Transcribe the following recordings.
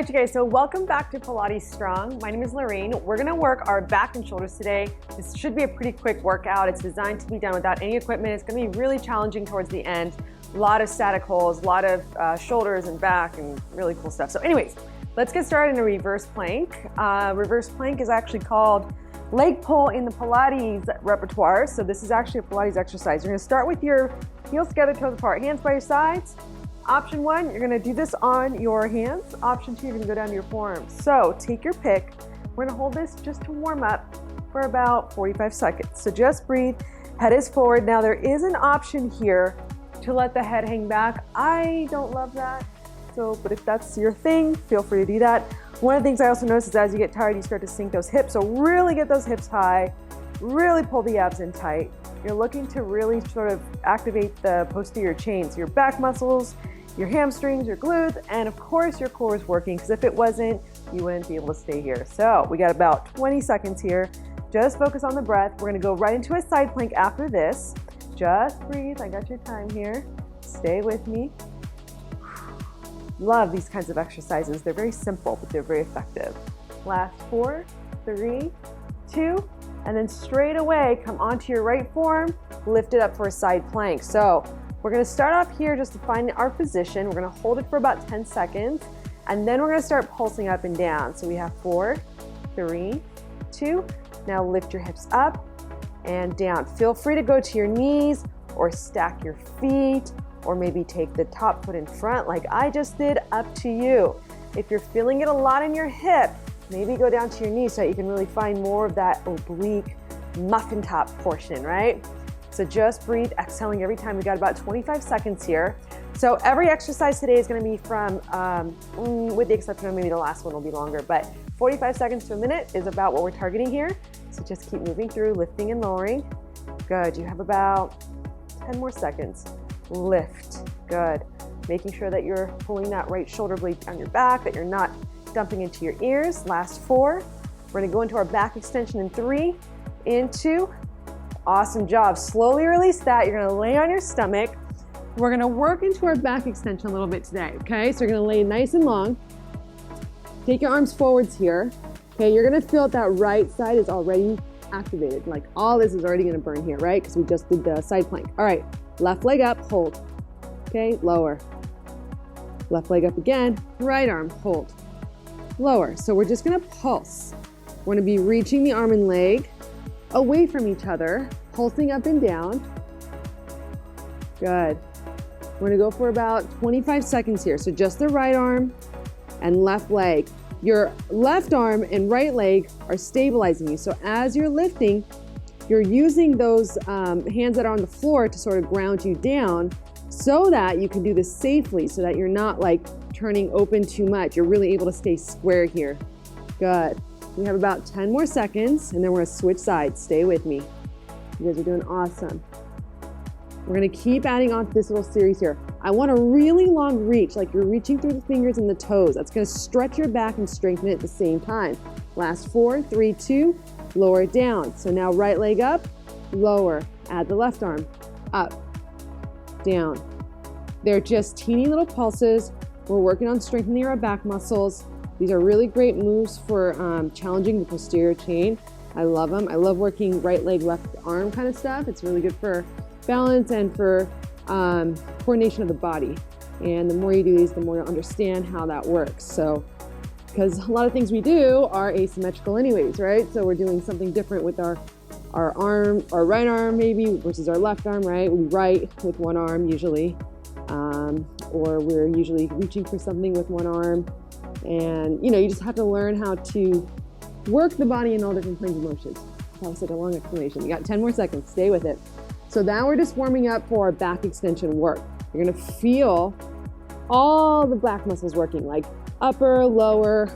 right, you guys, so welcome back to PilatesStrong. My name is Lorraine. We're gonna work our back and shoulders today. This should be a pretty quick workout. It's designed to be done without any equipment. It's gonna be really challenging towards the end. A lot of static holds, a lot of shoulders and back and really cool stuff. So anyways, let's get started in a reverse plank. Reverse plank is actually called leg pull in the Pilates repertoire. So this is actually a Pilates exercise. You're gonna start with your heels together, toes apart, hands by your sides. Option one, you're gonna do this on your hands. Option two, you're gonna go down to your forearms. So take your pick. We're gonna hold this just to warm up for about 45 seconds. So just breathe, head is forward. Now there is an option here to let the head hang back. I don't love that. But if that's your thing, feel free to do that. One of the things I also notice is as you get tired, you start to sink those hips. So really get those hips high, really pull the abs in tight. You're looking to really sort of activate the posterior chains, your back muscles, your hamstrings, your glutes, and of course your core is working, because if it wasn't, you wouldn't be able to stay here. So we got about 20 seconds here. Just focus on the breath. We're gonna go right into a side plank after this. Just breathe, I got your time here. Stay with me. Love these kinds of exercises. They're very simple, but they're very effective. Last 4, 3, 2, and then straight away, come onto your right forearm, lift it up for a side plank. So we're gonna start off here just to find our position. We're gonna hold it for about 10 seconds, and then we're gonna start pulsing up and down. So we have 4, 3, 2, now lift your hips up and down. Feel free to go to your knees or stack your feet, or maybe take the top foot in front like I just did, up to you. If you're feeling it a lot in your hip, maybe go down to your knees so that you can really find more of that oblique muffin top portion, right? So just breathe, exhaling every time. We got about 25 seconds here. So every exercise today is gonna be from, with the exception of maybe the last one will be longer, but 45 seconds to a minute is about what we're targeting here. So just keep moving through, lifting and lowering. Good, you have about 10 more seconds. Lift, good. Making sure that you're pulling that right shoulder blade down your back, that you're not dumping into your ears. Last 4. We're gonna go into our back extension in 3, in 2. Awesome job. Slowly release that. You're gonna lay on your stomach. We're gonna work into our back extension a little bit today, okay? So you're gonna lay nice and long. Take your arms forwards here. Okay, you're gonna feel that right side is already activated. Like all this is already gonna burn here, right? Because we just did the side plank. All right, left leg up, hold. Okay, lower. Left leg up again, right arm, hold. Lower. So we're just gonna pulse. We're gonna be reaching the arm and leg away from each other, pulsing up and down. Good. We're gonna go for about 25 seconds here. So just the right arm and left leg. Your left arm and right leg are stabilizing you. So as you're lifting, you're using those hands that are on the floor to sort of ground you down so that you can do this safely, so that you're not like turning open too much. You're really able to stay square here. Good. We have about 10 more seconds, and then we're gonna switch sides. Stay with me. You guys are doing awesome. We're gonna keep adding on to this little series here. I want a really long reach, like you're reaching through the fingers and the toes. That's gonna stretch your back and strengthen it at the same time. Last 4, 3, 2, lower it down. So now right leg up, lower. Add the left arm, up, down. They're just teeny little pulses. We're working on strengthening our back muscles. These are really great moves for challenging the posterior chain. I love them. I love working right leg, left arm kind of stuff. It's really good for balance and for coordination of the body. And the more you do these, the more you'll understand how that works. So, because a lot of things we do are asymmetrical anyways, right? So we're doing something different with our arm, our right arm maybe versus our left arm, right? We write with one arm usually, or we're usually reaching for something with one arm. And you just have to learn how to work the body in all different planes of motions. That was such a long explanation. You got 10 more seconds, stay with it. So now we're just warming up for our back extension work. You're gonna feel all the back muscles working, like upper, lower.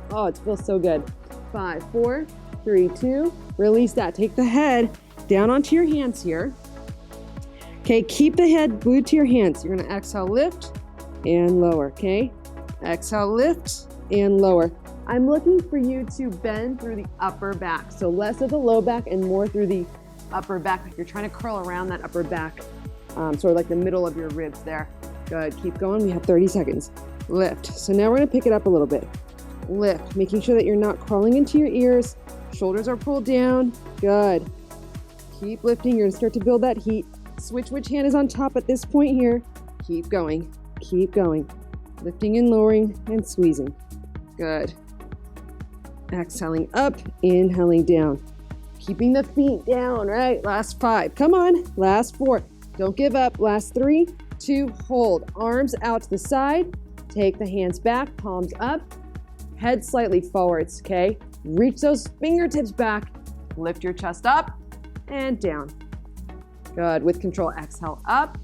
Oh, it feels so good. 5, 4, 3, 2, release that. Take the head down onto your hands here. Okay, keep the head glued to your hands. You're gonna exhale, lift and lower, okay? Exhale, lift and lower. I'm looking for you to bend through the upper back. So less of the low back and more through the upper back. Like you're trying to curl around that upper back, sort of like the middle of your ribs there. Good, keep going. We have 30 seconds. lift. So now we're gonna pick it up a little bit. Lift, making sure that you're not crawling into your ears. Shoulders are pulled down. Good. Keep lifting. You're gonna start to build that heat. Switch which hand is on top at this point here. Keep going. Keep going. Lifting and lowering and squeezing. Good. Exhaling up, inhaling down. Keeping the feet down, right? Last 5. Come on. Last 4. Don't give up. Last 3, 2, hold. Arms out to the side. Take the hands back, palms up. Head slightly forwards, okay? Reach those fingertips back. Lift your chest up and down. Good. With control, exhale up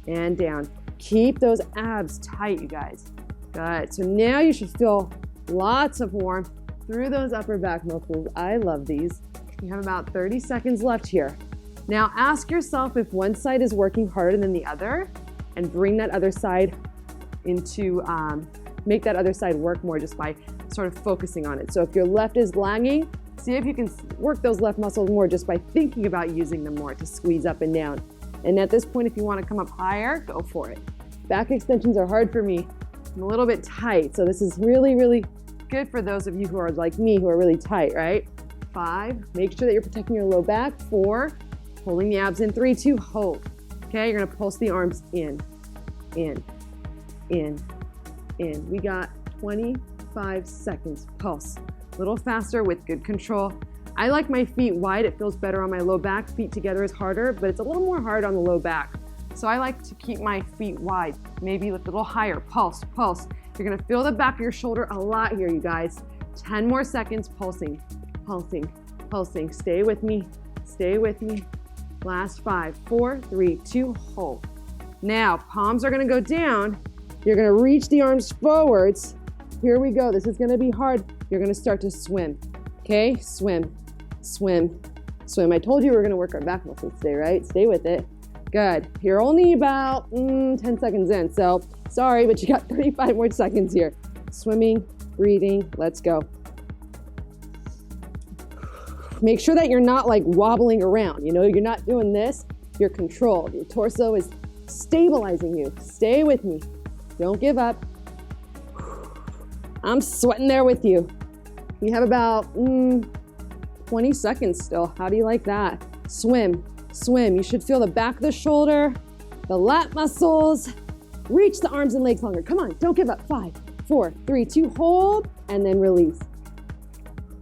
and down. Keep those abs tight, you guys. Good. So now you should feel lots of warmth through those upper back muscles. I love these. You have about 30 seconds left here. Now ask yourself if one side is working harder than the other, and bring that other side into, make that other side work more just by sort of focusing on it. So if your left is lagging, see if you can work those left muscles more just by thinking about using them more to squeeze up and down. And at this point, if you want to come up higher, go for it. Back extensions are hard for me. I'm a little bit tight, so this is really, really good for those of you who are like me, who are really tight, right? 5, make sure that you're protecting your low back. 4, pulling the abs in. 3, 2, hold. Okay, you're gonna pulse the arms in. We got 25 seconds. Pulse. A little faster with good control. I like my feet wide. It feels better on my low back. Feet together is harder, but it's a little more hard on the low back. So I like to keep my feet wide. Maybe lift a little higher. Pulse, pulse. You're gonna feel the back of your shoulder a lot here, you guys. 10 more seconds, pulsing, pulsing, pulsing. Stay with me, stay with me. Last 5, 4, 3, 2, hold. Now, palms are gonna go down. You're gonna reach the arms forwards. Here we go, this is gonna be hard. You're gonna start to swim, okay? Swim, swim, swim. I told you we were gonna work our back muscles today, right? Stay with it. Good. You're only about 10 seconds in, so sorry, but you got 35 more seconds here. Swimming, breathing, let's go. Make sure that you're not like wobbling around. You know, you're not doing this. You're controlled. Your torso is stabilizing you. Stay with me. Don't give up. I'm sweating there with you. We have about 20 seconds still. How do you like that? Swim, swim. You should feel the back of the shoulder, the lat muscles. Reach the arms and legs longer. Come on, don't give up. 5, 4, 3, 2, hold, and then release.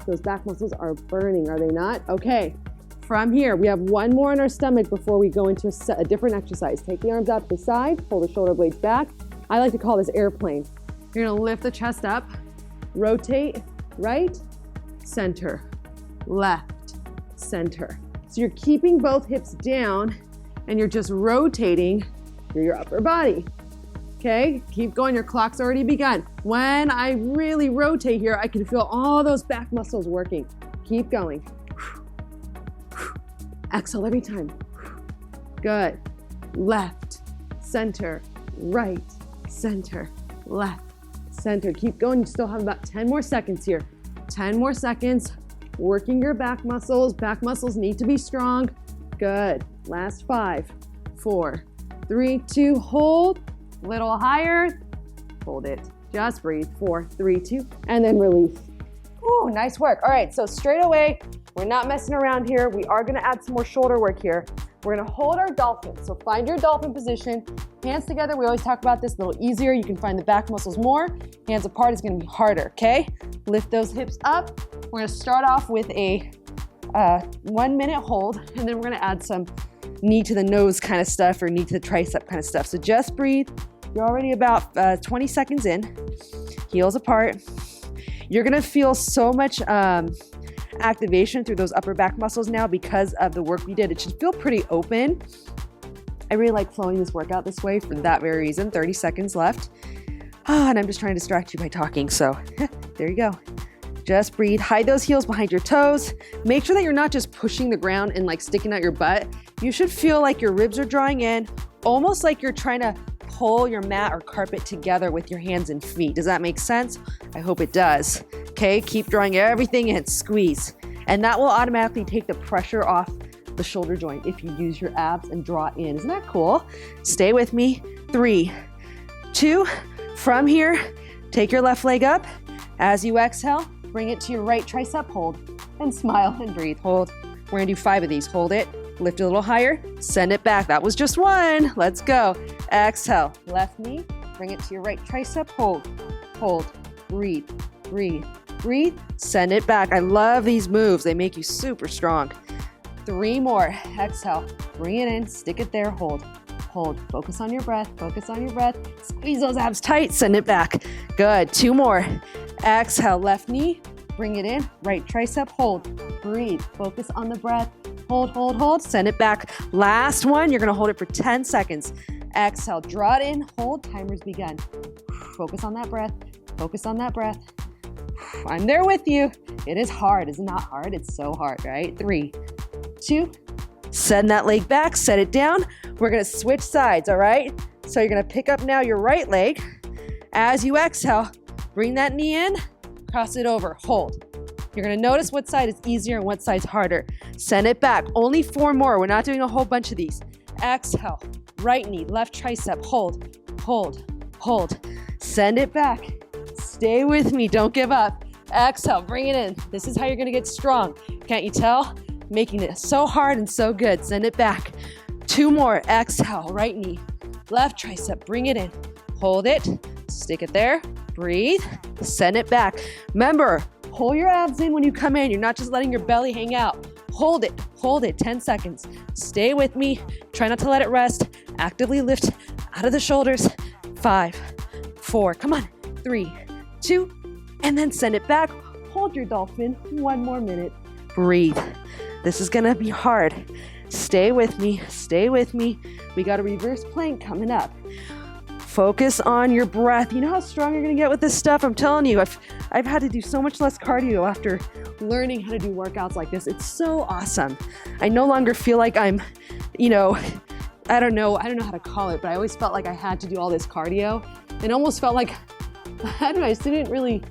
Those back muscles are burning, are they not? Okay, from here, we have one more on our stomach before we go into a different exercise. Take the arms up to the side, pull the shoulder blades back. I like to call this airplane. You're gonna lift the chest up, rotate, right, center, left, center. So you're keeping both hips down and you're just rotating through your upper body. Okay, keep going, your clock's already begun. When I really rotate here, I can feel all those back muscles working. Keep going. Exhale every time. Good. Left, center, right, center, left, center. Keep going, you still have about 10 more seconds here. 10 more seconds, working your back muscles. Back muscles need to be strong. Good. Last 5, 4, 3, 2, hold. Little higher, hold it. Just breathe. 4, 3, 2, and then release. Ooh, nice work. All right, so straight away, we're not messing around here. We are gonna add some more shoulder work here. We're gonna hold our dolphin. So find your dolphin position. Hands together, we always talk about this, a little easier. You can find the back muscles more. Hands apart is gonna be harder, okay? Lift those hips up. We're gonna start off with a 1 minute hold, and then we're gonna add some knee to the nose kind of stuff or knee to the tricep kind of stuff. So just breathe. You're already about 20 seconds in. Heels apart. You're gonna feel so much activation through those upper back muscles now because of the work we did. It should feel pretty open. I really like flowing this workout this way for that very reason. 30 seconds left. And I'm just trying to distract you by talking. So there you go. Just breathe. Hide those heels behind your toes. Make sure that you're not just pushing the ground and like sticking out your butt. You should feel like your ribs are drawing in, almost like you're trying to pull your mat or carpet together with your hands and feet. Does that make sense? I hope it does. Okay, keep drawing everything in, squeeze. And that will automatically take the pressure off the shoulder joint if you use your abs and draw in. Isn't that cool? Stay with me. 3, 2, From here, take your left leg up. As you exhale, bring it to your right tricep, hold, and smile and breathe, hold. We're gonna do 5 of these, hold it, lift it a little higher, send it back. That was just 1, let's go. Exhale, left knee, bring it to your right tricep, hold, breathe, breathe, breathe, send it back. I love these moves, they make you super strong. 3 more, exhale, bring it in, stick it there, hold, focus on your breath, squeeze those abs tight, send it back. Good, 2 more, exhale, left knee, bring it in, right tricep, hold, breathe, focus on the breath, hold, send it back. Last one, you're gonna hold it for 10 seconds. Exhale, draw it in, hold, timer's begun. Focus on that breath, I'm there with you. It is hard, it's not hard, it's so hard, right? 3, 2, send that leg back, set it down. We're gonna switch sides, all right? So you're gonna pick up now your right leg. As you exhale, bring that knee in, cross it over, hold. You're gonna notice what side is easier and what side's harder. Send it back, only 4 more. We're not doing a whole bunch of these. Exhale, right knee, left tricep, hold. Send it back, stay with me, don't give up. Exhale, bring it in. This is how you're gonna get strong. Can't you tell? Making it so hard and so good. Send it back. 2 more, exhale, right knee, left tricep, bring it in. Hold it, stick it there, breathe, send it back. Remember, pull your abs in when you come in. You're not just letting your belly hang out. Hold it, 10 seconds. Stay with me. Try not to let it rest. Actively lift out of the shoulders. 5, 4, come on. 3, 2, and then send it back. Hold your dolphin. 1 more minute. Breathe. This is gonna be hard. Stay with me. We got a reverse plank coming up. Focus on your breath. You know how strong you're gonna get with this stuff? I'm telling you, I've had to do so much less cardio after learning how to do workouts like this. It's so awesome. I no longer feel like I'm, I don't know how to call it, but I always felt like I had to do all this cardio and almost felt like, I just didn't really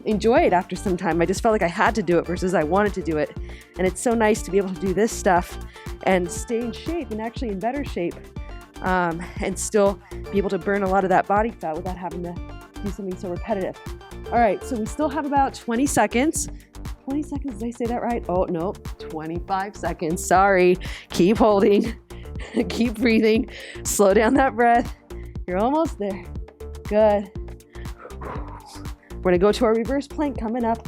enjoy it after some time. I just felt like I had to do it versus I wanted to do it. And it's so nice to be able to do this stuff and stay in shape and actually in better shape. And still be able to burn a lot of that body fat without having to do something so repetitive. All right, so we still have about 20 seconds. 20 seconds, did I say that right? Oh, no, 25 seconds, sorry. Keep holding, keep breathing, slow down that breath. You're almost there, good. We're gonna go to our reverse plank coming up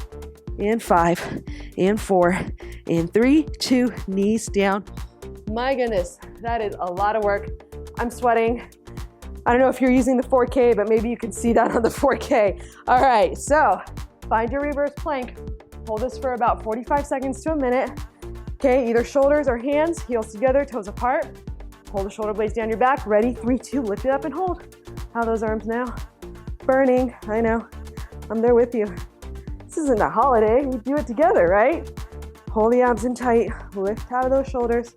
in 5, in 4, in 3, 2, knees down. My goodness, that is a lot of work. I'm sweating. I don't know if you're using the 4K, but maybe you can see that on the 4K. All right, so find your reverse plank. Hold this for about 45 seconds to a minute. Okay, either shoulders or hands, heels together, toes apart. Hold the shoulder blades down your back. Ready, 3, 2, lift it up and hold. How are those arms now? Burning, I know. I'm there with you. This isn't a holiday, we do it together, right? Hold the abs in tight, lift out of those shoulders.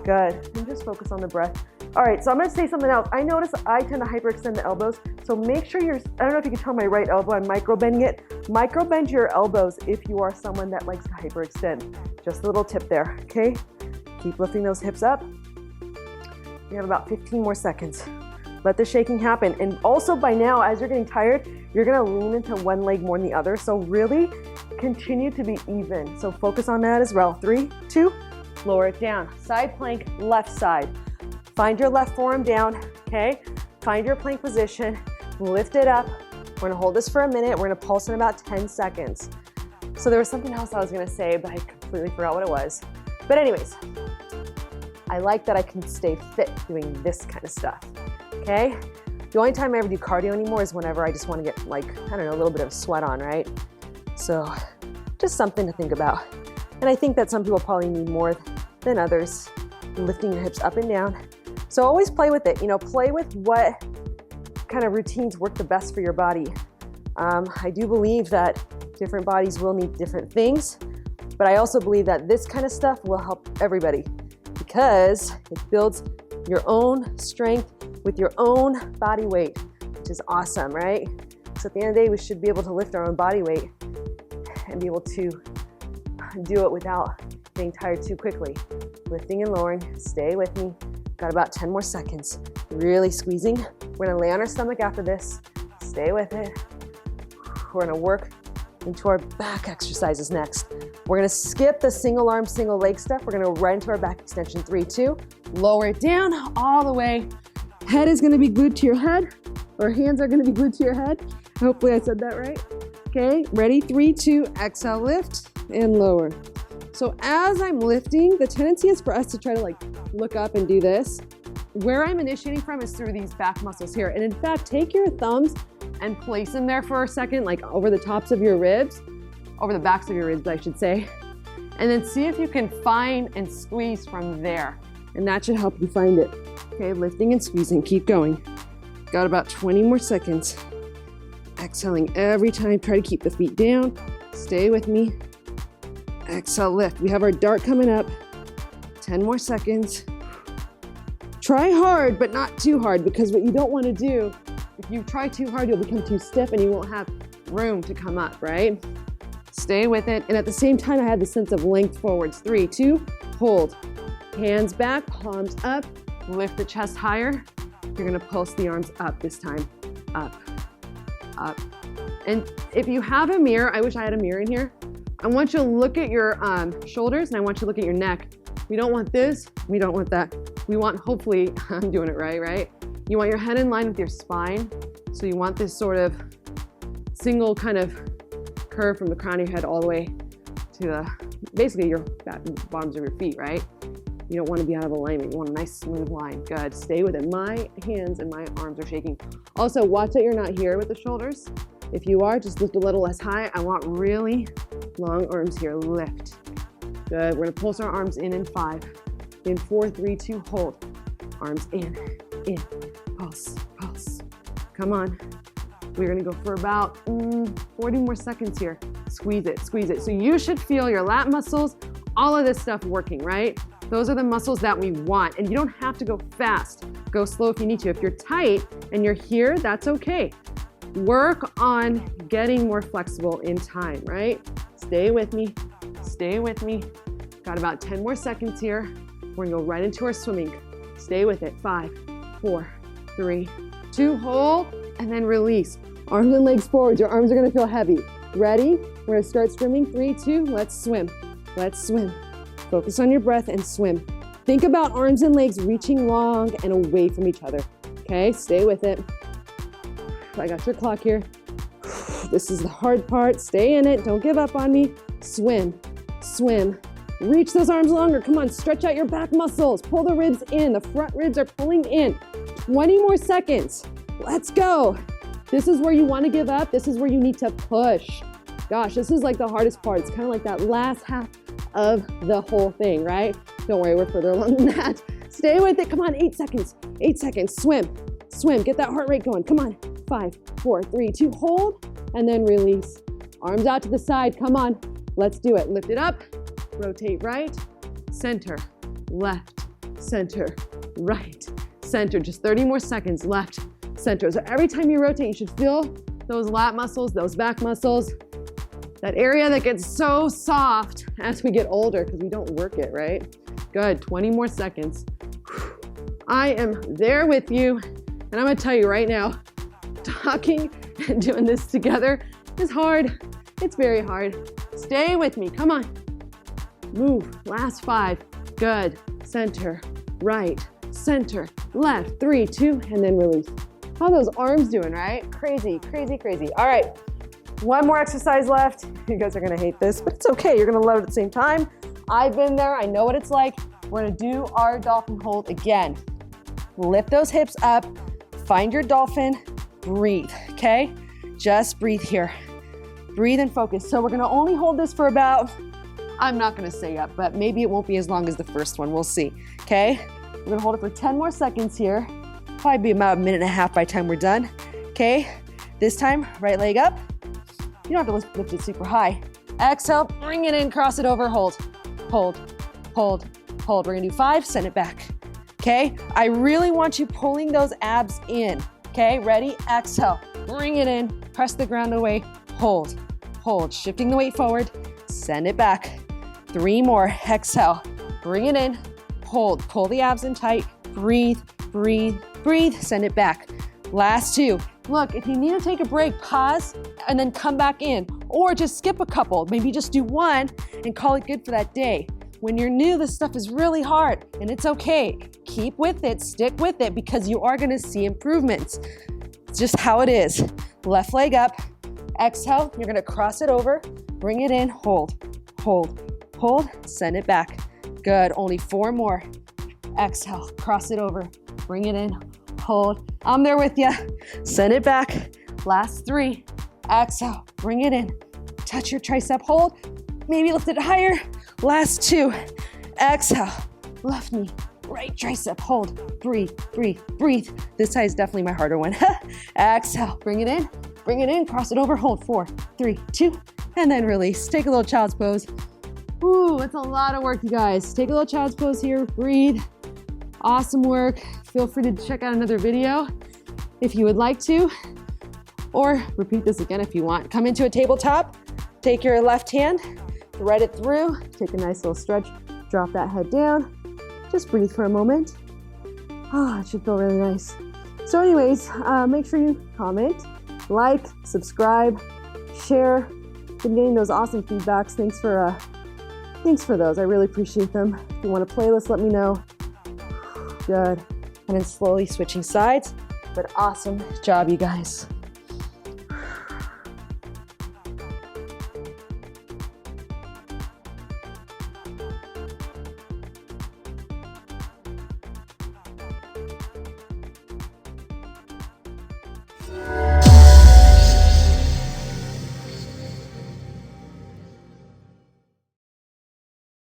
Good, and just focus on the breath. All right, so I'm gonna say something else. I notice I tend to hyperextend the elbows, so make sure I don't know if you can tell my right elbow, I'm micro-bending it. Micro-bend your elbows if you are someone that likes to hyperextend. Just a little tip there, okay? Keep lifting those hips up. You have about 15 more seconds. Let the shaking happen. And also by now, as you're getting tired, you're gonna lean into one leg more than the other, so really continue to be even. So focus on that as well. 3, 2, lower it down. Side plank, left side. Find your left forearm down, okay? Find your plank position, lift it up. We're gonna hold this for a minute. We're gonna pulse in about 10 seconds. So there was something else I was gonna say, but I completely forgot what it was. But anyways, I like that I can stay fit doing this kind of stuff, okay? The only time I ever do cardio anymore is whenever I just wanna get like, I don't know, a little bit of sweat on, right? So just something to think about. And I think that some people probably need more than others, lifting your hips up and down. So always play with it, play with what kind of routines work the best for your body. I do believe that different bodies will need different things, but I also believe that this kind of stuff will help everybody because it builds your own strength with your own body weight, which is awesome, right? So at the end of the day, we should be able to lift our own body weight and be able to do it without getting tired too quickly. Lifting and lowering, stay with me. Got about 10 more seconds. Really squeezing. We're gonna lay on our stomach after this. Stay with it. We're gonna work into our back exercises next. We're gonna skip the single arm, single leg stuff. We're gonna go right into our back extension. 3, 2, lower it down all the way. Head is gonna be glued to your head, or hands are gonna be glued to your head. Hopefully I said that right. Okay, ready? 3, 2, exhale, lift and lower. So as I'm lifting, the tendency is for us to try to like look up and do this. Where I'm initiating from is through these back muscles here. And in fact, take your thumbs and place them there for a second, like over the tops of your ribs, over the backs of your ribs, I should say. And then see if you can find and squeeze from there. And that should help you find it. Okay, lifting and squeezing, keep going. Got about 20 more seconds. Exhaling every time, try to keep the feet down. Stay with me. Exhale, lift. We have our dart coming up. 10 more seconds. Try hard, but not too hard, because what you don't want to do, if you try too hard, you'll become too stiff and you won't have room to come up, right? Stay with it. And at the same time, I had the sense of length forwards. 3, 2, hold. Hands back, palms up, lift the chest higher. You're gonna pulse the arms up this time. Up, up. And if you have a mirror, I wish I had a mirror in here. I want you to look at your shoulders and I want you to look at your neck. We don't want this, we don't want that. We want, hopefully, I'm doing it right? You want your head in line with your spine. So you want this sort of single kind of curve from the crown of your head all the way to the, basically your bottoms of your feet, right? You don't want to be out of alignment. You want a nice smooth line. Good, stay with it. My hands and my arms are shaking. Also, watch that you're not here with the shoulders. If you are, just lift a little less high. I want really long arms here, lift. Good, we're gonna pulse our arms in 5. In 4, 3, 2, hold. Arms in, pulse, pulse. Come on. We're gonna go for about 40 more seconds here. Squeeze it, squeeze it. So you should feel your lat muscles, all of this stuff working, right? Those are the muscles that we want. And you don't have to go fast. Go slow if you need to. If you're tight and you're here, that's okay. Work on getting more flexible in time, right? Stay with me, stay with me. Got about 10 more seconds here. We're gonna go right into our swimming. Stay with it. 5, 4, 3, 2, hold, and then release. Arms and legs forward. Your arms are gonna feel heavy. Ready? We're gonna start swimming. 3, 2, let's swim. Let's swim. Focus on your breath and swim. Think about arms and legs reaching long and away from each other. Okay, stay with it. I got your clock here. This is the hard part. Stay in it. Don't give up on me. Swim, swim. Reach those arms longer. Come on, stretch out your back muscles. Pull the ribs in. The front ribs are pulling in. 20 more seconds. Let's go. This is where you want to give up. This is where you need to push. Gosh, this is like the hardest part. It's kind of like that last half of the whole thing, right? Don't worry, we're further along than that. Stay with it. Come on, 8 seconds. 8 seconds. Swim, swim. Get that heart rate going. Come on. 5, 4, 3, 2, hold, and then release. Arms out to the side. Come on. Let's do it. Lift it up. Rotate right, center, left, center, right, center. Just 30 more seconds. Left, center. So every time you rotate, you should feel those lat muscles, those back muscles, that area that gets so soft as we get older because we don't work it, right? Good. 20 more seconds. I am there with you. And I'm going to tell you right now, talking and doing this together is hard. It's very hard. Stay with me. Come on. Move. Last 5. Good. Center, right, center, left. 3, 2, and then release. How are those arms doing, right? Crazy, crazy, crazy. All right. One more exercise left. You guys are going to hate this, but it's okay. You're going to love it at the same time. I've been there. I know what it's like. We're going to do our dolphin hold again. Lift those hips up. Find your dolphin. Breathe, okay? Just breathe here. Breathe and focus. So we're gonna only hold this for about, I'm not gonna say up, but maybe it won't be as long as the first one. We'll see, okay? We're gonna hold it for 10 more seconds here. Probably be about 1.5 minutes by the time we're done, okay? This time, right leg up. You don't have to lift it super high. Exhale, bring it in, cross it over, hold, hold, hold, hold. We're gonna do 5, send it back, okay? I really want you pulling those abs in. Okay, ready? Exhale, bring it in, press the ground away, hold, hold, shifting the weight forward, send it back. 3 more, exhale, bring it in, hold, pull the abs in tight, breathe, breathe, breathe, send it back. Last 2. Look, if you need to take a break, pause and then come back in, or just skip a couple. Maybe just do 1 and call it good for that day. When you're new, this stuff is really hard, and it's okay. Keep with it, stick with it, because you are gonna see improvements. It's just how it is. Left leg up, exhale, you're gonna cross it over, bring it in, hold, send it back. Good, only 4 more. Exhale, cross it over, bring it in, hold. I'm there with you. Send it back. Last 3. Exhale, bring it in. Touch your tricep, hold. Maybe lift it higher. Last 2. Exhale, left knee, right tricep, hold. Breathe, breathe, breathe. This side is definitely my harder one. Exhale, bring it in, cross it over, hold. 4, 3, 2, and then release. Take a little child's pose. Ooh, it's a lot of work, you guys. Take a little child's pose here, breathe. Awesome work. Feel free to check out another video if you would like to, or repeat this again if you want. Come into a tabletop, take your left hand, thread it through, take a nice little stretch, drop that head down, just breathe for a moment. Oh, it should feel really nice. So anyways, make sure you comment, like, subscribe, share. Been getting those awesome feedbacks. Thanks for those. I really appreciate them. If you want a playlist, let me know. Good. And then slowly switching sides, but awesome job, you guys.